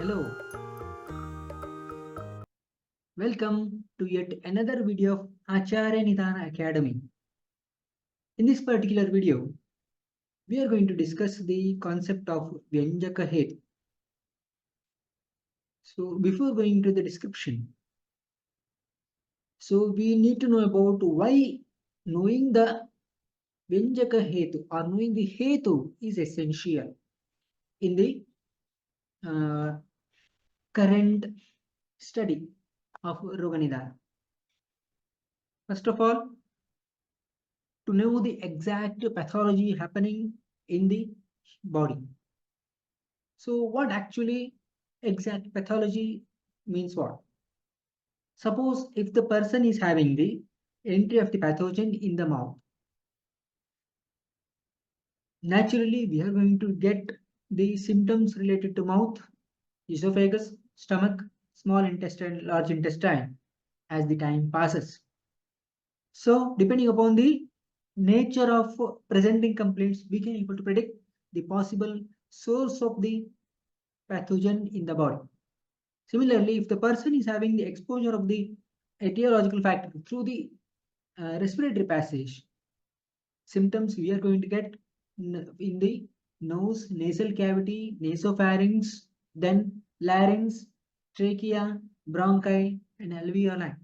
Hello, welcome to yet another video of Acharya Nidana Academy. In this particular video, we are going to discuss the concept of Vyanjaka Hetu. So before going to the description, we need to know about why knowing the Vyanjaka Hetu or knowing the Hetu is essential in the uh, current study of Roga Nidana. First of all, to know the exact pathology happening in the body. So what actually exact pathology means what? Suppose if the person is having the entry of the pathogen in the mouth, naturally we are going to get the symptoms related to mouth, esophagus, stomach, small intestine, large intestine as the time passes. So depending upon the nature of presenting complaints, we can able to predict the possible source of the pathogen in the body. Similarly, if the person is having the exposure of the etiological factor through the respiratory passage, symptoms we are going to get in the nose, nasal cavity, nasopharynx, then larynx, trachea, bronchi, and alveoli.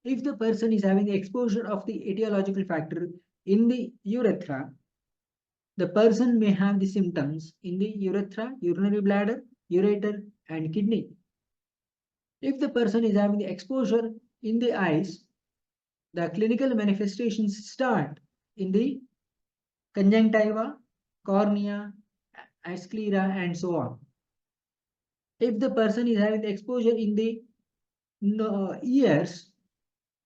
If the person is having the exposure of the etiological factor in the urethra, the person may have the symptoms in the urethra, urinary bladder, ureter, and kidney. If the person is having the exposure in the eyes, the clinical manifestations start in the conjunctiva, cornea, sclera, and so on. If the person is having the exposure in the ears,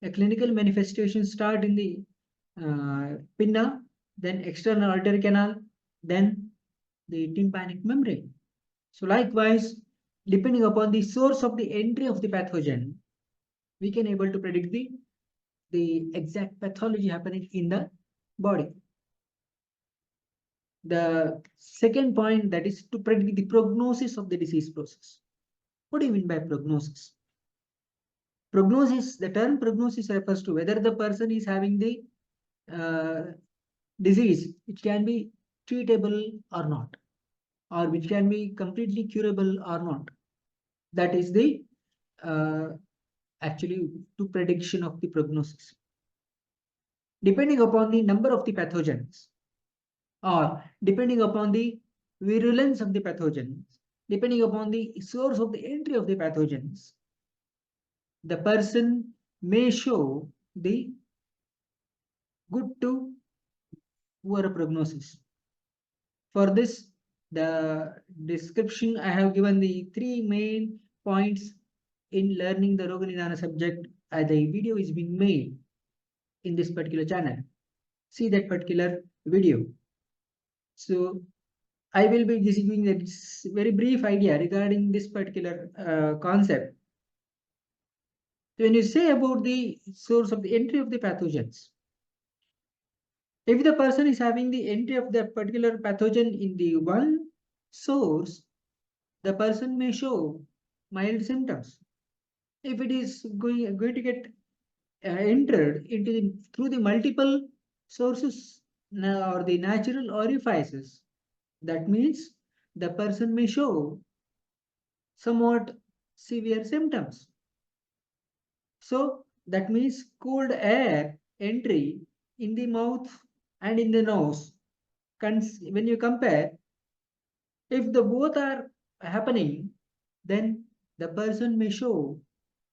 the clinical manifestations start in the pinna, then external auditory canal, then the tympanic membrane. So likewise, depending upon the source of the entry of the pathogen, we can able to predict the exact pathology happening in the body. The second point, that is to predict the prognosis of the disease process. What do you mean by prognosis? Prognosis, the term prognosis refers to whether the person is having the uh, disease which can be treatable or not, or which can be completely curable or not. That is the uh, actually to prediction of the prognosis. Depending upon the number of the pathogens, or depending upon the virulence of the pathogens, depending upon the source of the entry of the pathogens, the person may show the good to poor prognosis. For this, the description I have given the three main points in learning the Roga Nidana subject. The video is being made in this particular channel. See that particular video. So I will be giving a very brief idea regarding this particular concept. When you say about the source of the entry of the pathogens, if the person is having the entry of the particular pathogen in the one source, the person may show mild symptoms. If it is going to get entered into through the multiple sources or the natural orifices, that means the person may show somewhat severe symptoms. So that means cold air entry in the mouth and in the nose. When you compare, if the both are happening, then the person may show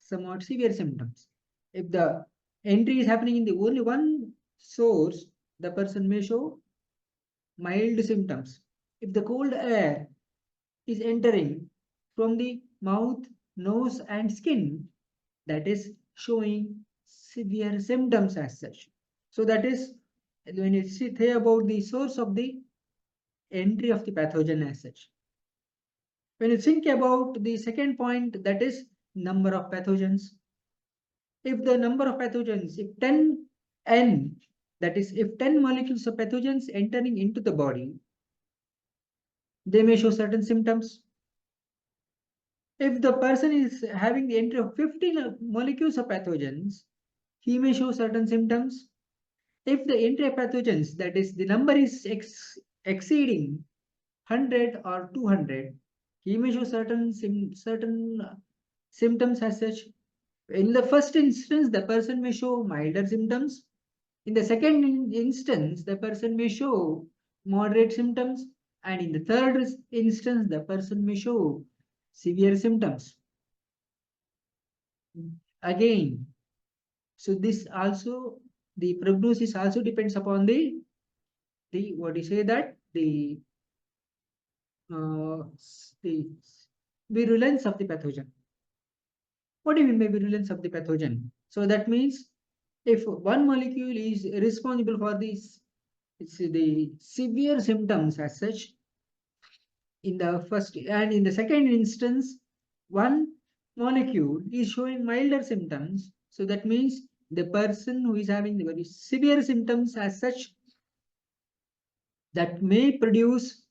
somewhat severe symptoms. If the entry is happening in the only one source, the person may show mild symptoms. If the cold air is entering from the mouth, nose, and skin, that is showing severe symptoms as such. So that is when you say about the source of the entry of the pathogen as such. When you think about the second point, that is number of pathogens. If the number of pathogens, if 10 n, that is if 10 molecules of pathogens entering into the body, they may show certain symptoms. If the person is having the entry of 15 molecules of pathogens, he may show certain symptoms. If the entry of pathogens, that is, the number is exceeding 100 or 200, he may show certain symptoms as such. In the first instance, the person may show milder symptoms. In the second instance, the person may show moderate symptoms. And in the third instance, the person may show severe symptoms. Again, so this also, the prognosis also depends upon the what do you say, that uh, the virulence of the pathogen. What do you mean by virulence of the pathogen? So that means if one molecule is responsible for this, it's the severe symptoms as such in the first, and in the second instance, one molecule is showing milder symptoms. So that means the person who is having the very severe symptoms as such, that may produce,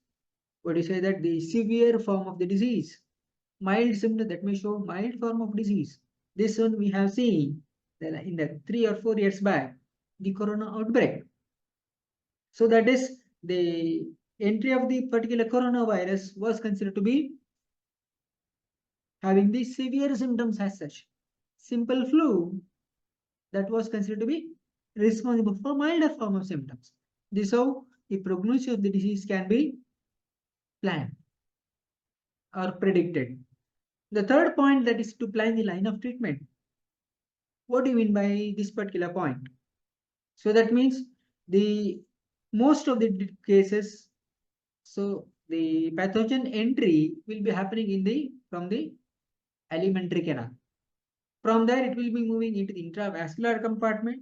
what do you say, that the severe form of the disease. Mild symptom that may show mild form of disease. This one we have seen in the 3 or 4 years back, the corona outbreak. So that is, the entry of the particular coronavirus was considered to be having the severe symptoms as such. Simple flu, that was considered to be responsible for milder form of symptoms. This is how the prognosis of the disease can be planned or predicted. The third point, that is to plan the line of treatment. What do you mean by this particular point? So that means the most of the cases, so the pathogen entry will be happening in the from the alimentary canal. From there, it will be moving into the intravascular compartment.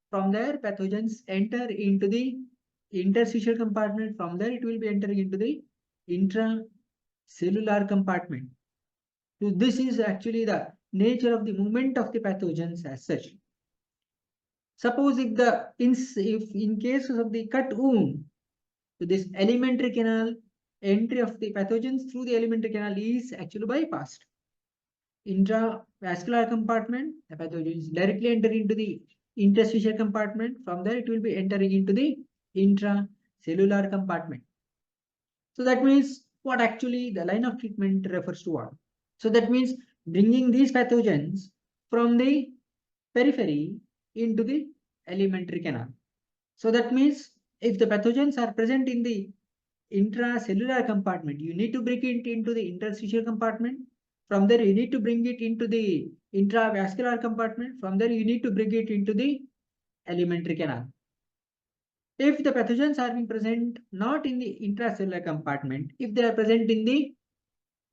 From there, pathogens enter into the interstitial compartment. From there, it will be entering into the intracellular compartment. So this is actually the nature of the movement of the pathogens as such. Suppose if in cases of the cut wound, so this alimentary canal, entry of the pathogens through the alimentary canal is actually bypassed. Intravascular compartment, the pathogens directly enter into the interstitial compartment. From there, it will be entering into the intracellular compartment. So that means what actually the line of treatment refers to what? So that means bringing these pathogens from the periphery into the alimentary canal. So that means if the pathogens are present in the intracellular compartment, you need to bring it into the interstitial compartment. From there, you need to bring it into the intravascular compartment. From there, you need to bring it into the alimentary canal. If the pathogens are being present not in the intracellular compartment, if they are present in the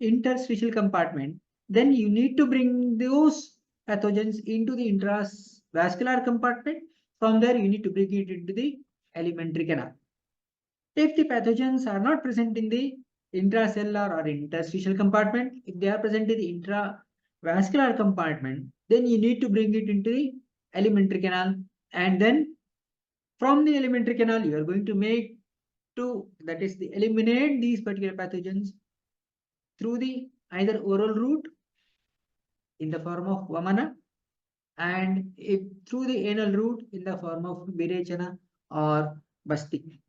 interstitial compartment, then you need to bring those pathogens into the intravascular compartment. From there, you need to bring it into the alimentary canal. If the pathogens are not present in the intracellular or interstitial compartment, if they are present in the intravascular compartment, then you need to bring it into the alimentary canal. And then from the alimentary canal, you are going to that is, eliminate these particular pathogens through the either oral route in the form of vamana, and if through the anal route in the form of virechana or basti.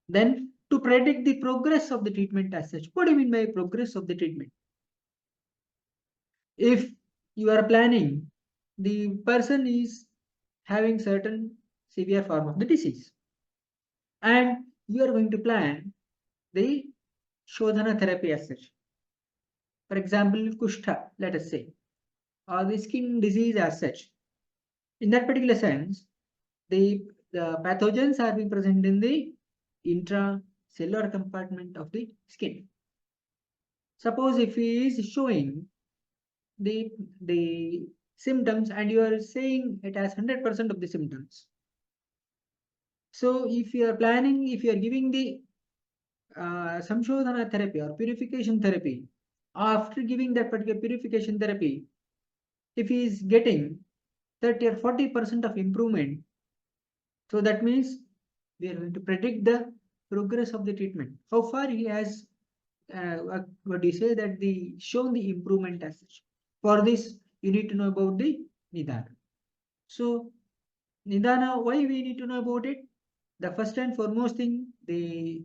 Then to predict the progress of the treatment as such. What do you mean by progress of the treatment? If you are planning, the person is having certain severe form of the disease, and you are going to plan the shodhana therapy as such. For example, kushta, let us say, or the skin disease as such. In that particular sense, the pathogens are being present in the intracellular compartment of the skin. Suppose if he is showing the symptoms and you are saying it has 100% of the symptoms. So if you are planning, if you are giving the samshodhana therapy or purification therapy, after giving that particular purification therapy, if he is getting 30 or 40% of improvement, so that means we are going to predict the progress of the treatment. How far he has what do you say that the shown the improvement as such. For this, you need to know about the Nidana. So Nidana, why we need to know about it? The first and foremost thing, the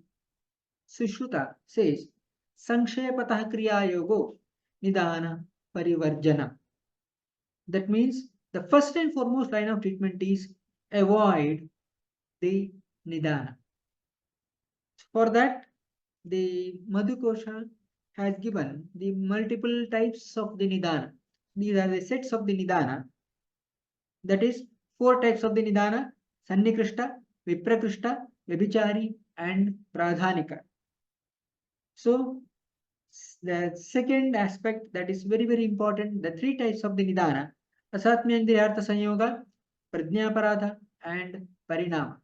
Sushruta says, Sankshepatāh kriya yogo Nidana parivarjana. That means the first and foremost line of treatment is avoid the Nidana. For that, the Madhukosha has given the multiple types of the Nidana. These are the sets of the Nidana. That is, 4 types of the Nidana: Sannikrishta, Viprakrishta, Vyabhichari, and Pradhanika. So, the second aspect that is very, very important, the 3 types of the Nidana: Asatmyandriyartha Sanyoga, Prajnaparadha, and Parinama.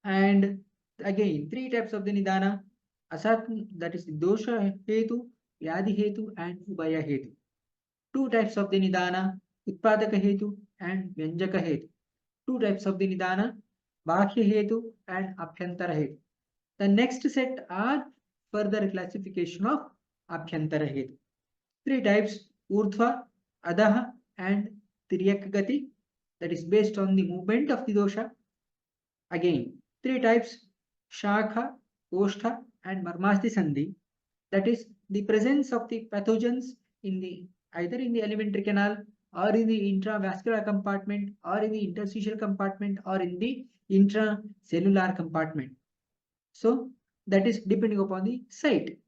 And again, 3 types of the Nidana: Asat, that is the Dosha Hetu, Vyadhi Hetu, and Ubaya Hetu. 2 types of the Nidana: Utpadaka Hetu and Vyanjaka Hetu. 2 types of the Nidana: Bakhya Hetu and Abhyantara Hetu. The next set are further classification of Abhyantara Hetu. 3 types: Urdhva, Adaha, and Tiryak Gati, that is based on the movement of the dosha. Again, 3 types: Shakha, Oshtha, and Marmasti Sandhi, that is the presence of the pathogens in the either in the alimentary canal or in the intravascular compartment or in the interstitial compartment or in the intracellular compartment. So that is depending upon the site.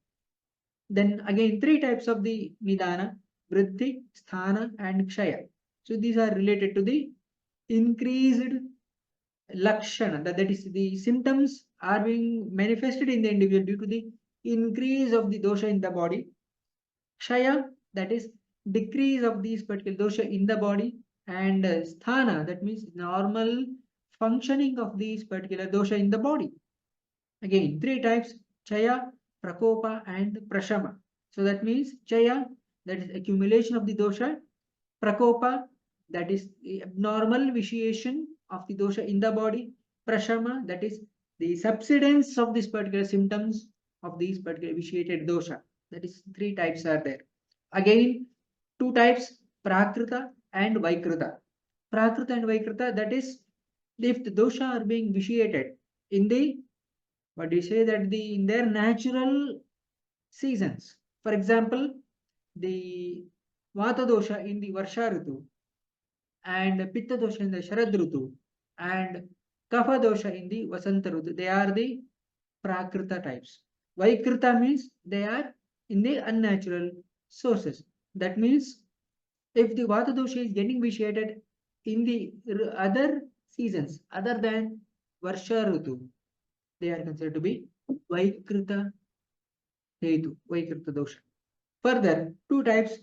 Then again, 3 types of the Nidana: Vriddhi, Sthana, and Kshaya. So these are related to the increased Lakshana, that is the symptoms are being manifested in the individual due to the increase of the dosha in the body. Kshaya, that is decrease of these particular dosha in the body, and Sthana, that means normal functioning of these particular dosha in the body. Again, 3 types: Chaya, Prakopa, and Prashama. So that means Chaya, that is accumulation of the dosha; Prakopa, that is the abnormal vitiation of the dosha in the body; Prashama, that is the subsidence of these particular symptoms of these particular vitiated dosha. That is 3 types are there. Again, 2 types: Prakrita and Vaikrita. Prakrita and Vaikrita, that is if the dosha are being vitiated in the, what do you say, that the in their natural seasons. For example, the Vata dosha in the Varsha Ritu, and Pitta dosha in the Sharad Ritu, and Kapha dosha in the Vasanta Ritu. They are the Prakrita types. Vaikrita means they are in the unnatural sources. That means if the Vata dosha is getting vitiated in the other seasons other than Varsha Ritu, they are considered to be Vaikrita Hetu, Vaikrita dosha. Further, 2 types,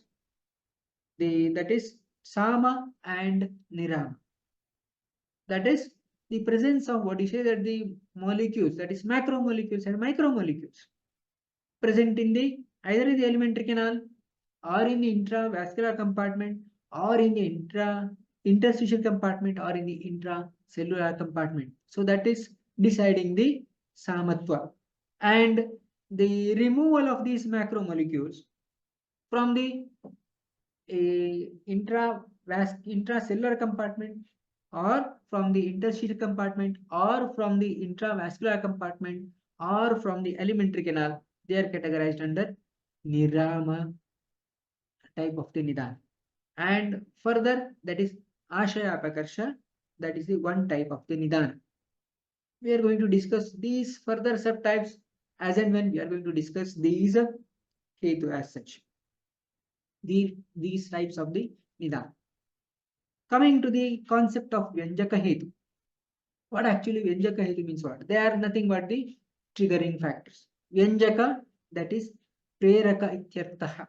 that is Sama and Nirama. That is the presence of, what you say, that the molecules, that is macromolecules and micromolecules present in the either in the alimentary canal or in the intravascular compartment or in the interstitial compartment or in the intracellular compartment. So that is deciding the samatva. And the removal of these macromolecules from the intracellular compartment or from the interstitial compartment or from the intravascular compartment or from the alimentary canal, they are categorized under Nirama type of the Nidana. And further, that is Ashaya Apakarsha, that is the 1 type of the Nidana. We are going to discuss these further subtypes as and when we are going to discuss these Hetu as such. These types of the Nidana. Coming to the concept of Vyanjaka Hetu. What actually Vyanjaka Hetu means what? They are nothing but the triggering factors. Vyanjaka, that is Preraka Ityartaha.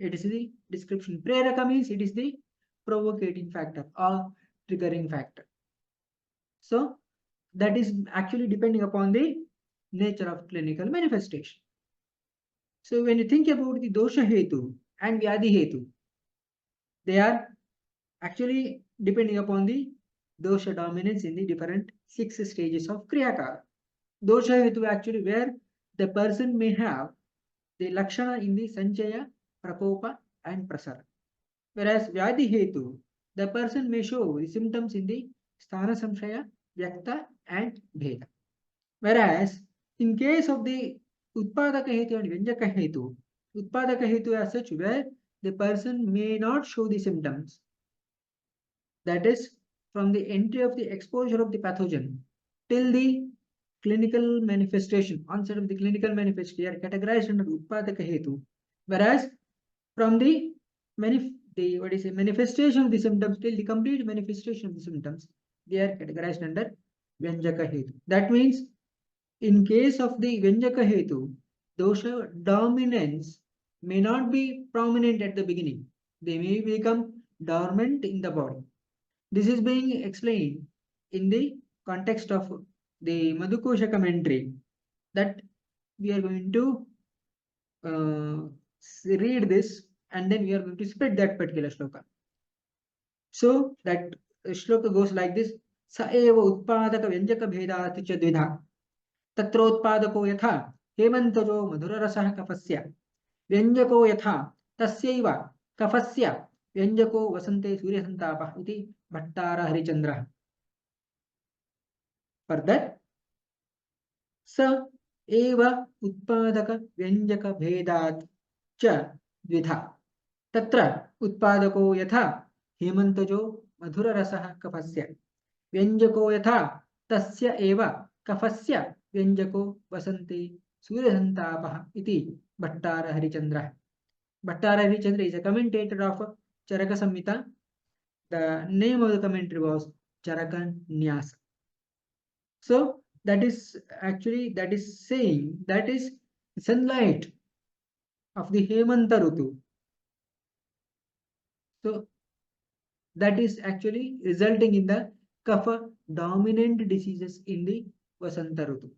It is the description. Preraka means it is the provocating factor or triggering factor. So that is actually depending upon the nature of clinical manifestation. So when you think about the Dosha Hetu and Vyadhi Hetu, they are actually depending upon the dosha dominance in the different 6 stages of Kriyakara. Dosha Hetu actually where the person may have the Lakshana in the Sanchaya, Prakopa and Prasara. Whereas Vyadhi Hetu, the person may show the symptoms in the Sthana Samshaya, Vyakta and Bheda. Whereas in case of the Utpadaka Hetu and Vyanjaka Hetu, Utpadaka Hetu as such where the person may not show the symptoms, that is from the entry of the exposure of the pathogen till the clinical manifestation, onset of the clinical manifestation, they are categorized under Utpadaka Hetu. Whereas from the manifestation of the symptoms till the complete manifestation of the symptoms, they are categorized under Vyanjaka Hetu. That means in case of the Vyanjaka Hetu, dosha dominance may not be prominent at the beginning. They may become dormant in the body. This is being explained in the context of the Madhukosha commentary that we are going to read this and then we are going to split that particular shloka. So that shloka goes like this: Sa eva utpadaka vyanjaka bhedat cha dvidha तत्रोत्पादको यथा हेमन्तजो मधुररसः कफस्य व्यञ्जको यथा तस्यैव कफस्य व्यञ्जको वसन्ते सूर्यसन्तापः इति भट्टार हरिचन्द्रः. Further, स एव उत्पादक व्यञ्जक भेदात् च द्विधा तत्र उत्पादको यथा हेमन्तजो मधुररसः कफस्य व्यञ्जको यथा तस्य एव कफस्य व्यञ्जको वसन्ते सूर्यसन्तापः इति भट्टार हरिचन्द्रः. Bhattar Harichandra is a commentator of Charaka Samhita. The name of the commentary was Charaka Nyasa. So that is saying that is sunlight of the Hemanta Rutu. So that is actually resulting in the kapha dominant diseases in the Vasanta Rutu.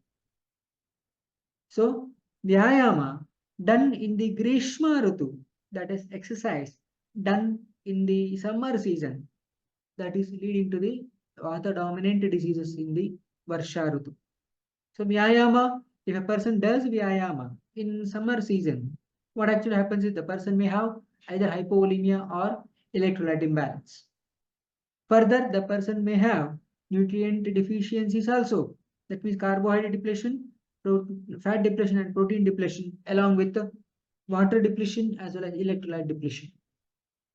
So Vyayama done in the Grishma Rutu, that is exercise done in the summer season, that is leading to the Vata dominant diseases in the Varsha Rutu. So Vyayama, if a person does Vyayama in summer season, what actually happens is the person may have either hypovolemia or electrolyte imbalance. Further, the person may have nutrient deficiencies also. That means carbohydrate depletion, fat depletion and protein depletion along with the water depletion as well as electrolyte depletion.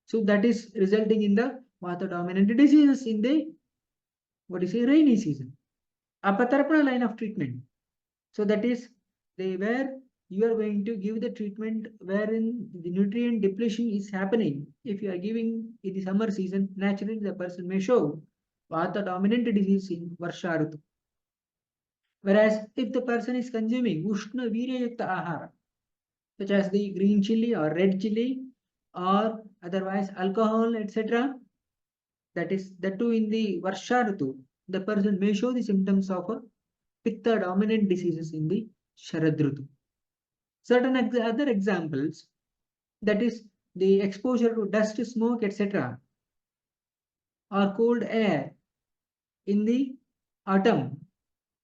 So that is resulting in the Vata dominant diseases in the rainy season. Apatarpana line of treatment. So that is where you are going to give the treatment wherein the nutrient depletion is happening. If you are giving in the summer season, naturally the person may show Vata dominant disease in Varsha Rutu. Whereas if the person is consuming Ushna Virya Yukta Ahara, such as the green chili or red chili or otherwise alcohol, etc., that is that too in the Varsha Rutu, the person may show the symptoms of a Pitta dominant diseases in the Sharad Rutu. Certain other examples, that is the exposure to dust, smoke, etc., or cold air in the autumn,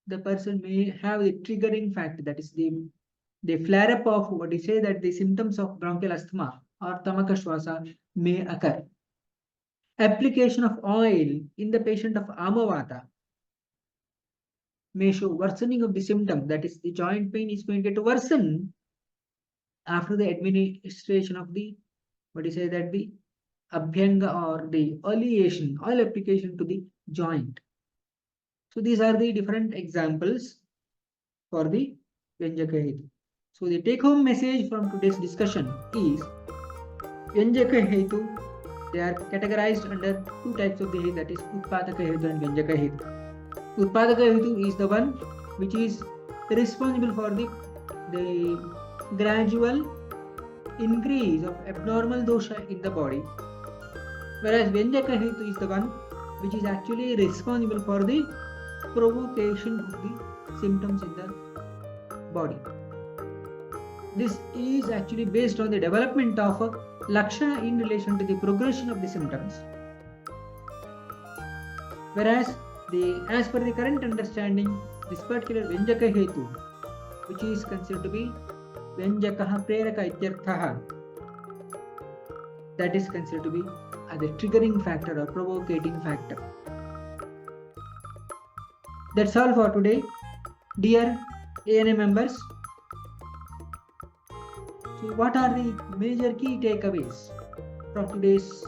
the person may have the triggering factor, that is the flare up of what you say that the symptoms of bronchial asthma or tamaka shwasa may occur. Application of oil in the patient of Amavata may show worsening of the symptom, that is the joint pain is going to worsen after the administration of the the abhyanga or the oleation, oil application to the joint. So these are the different examples for the Vyanjaka Hetu. So the take home message from today's discussion is Vyanjaka Hetu, they are categorized under two types of the Hetu, that is Utpadaka Hetu and Vyanjaka Hetu. Utpadaka Hetu is the one which is responsible for the gradual increase of abnormal dosha in the body, whereas Vyanjaka Hetu is the one which is actually responsible for the provocation of the symptoms in the body. This is actually based on the development of a Lakshana in relation to the progression of the symptoms. Whereas as per the current understanding, this particular Vyanjaka Hetu, which is considered to be Vyanjaka Preraka Ityarthaha, that is considered to be as a triggering factor or provocating factor. That's all for today, dear ANA members. So what are the major key takeaways from today's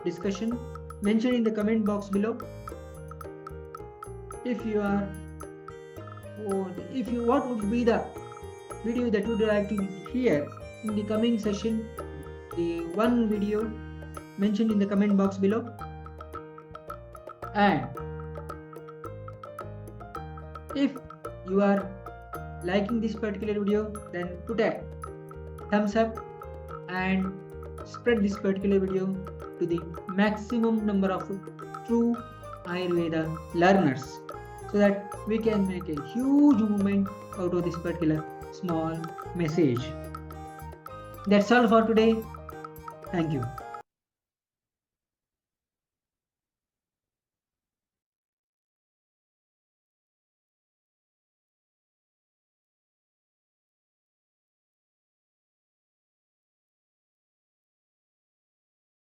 discussion? Mention in the comment box below. What would be the video that you would like to hear in the coming session? The one video mentioned in the comment box below. And if you are liking this particular video, then put a thumbs up and spread this particular video to the maximum number of true Ayurveda learners, so that we can make a huge movement out of this particular small message. That's all for today. Thank you.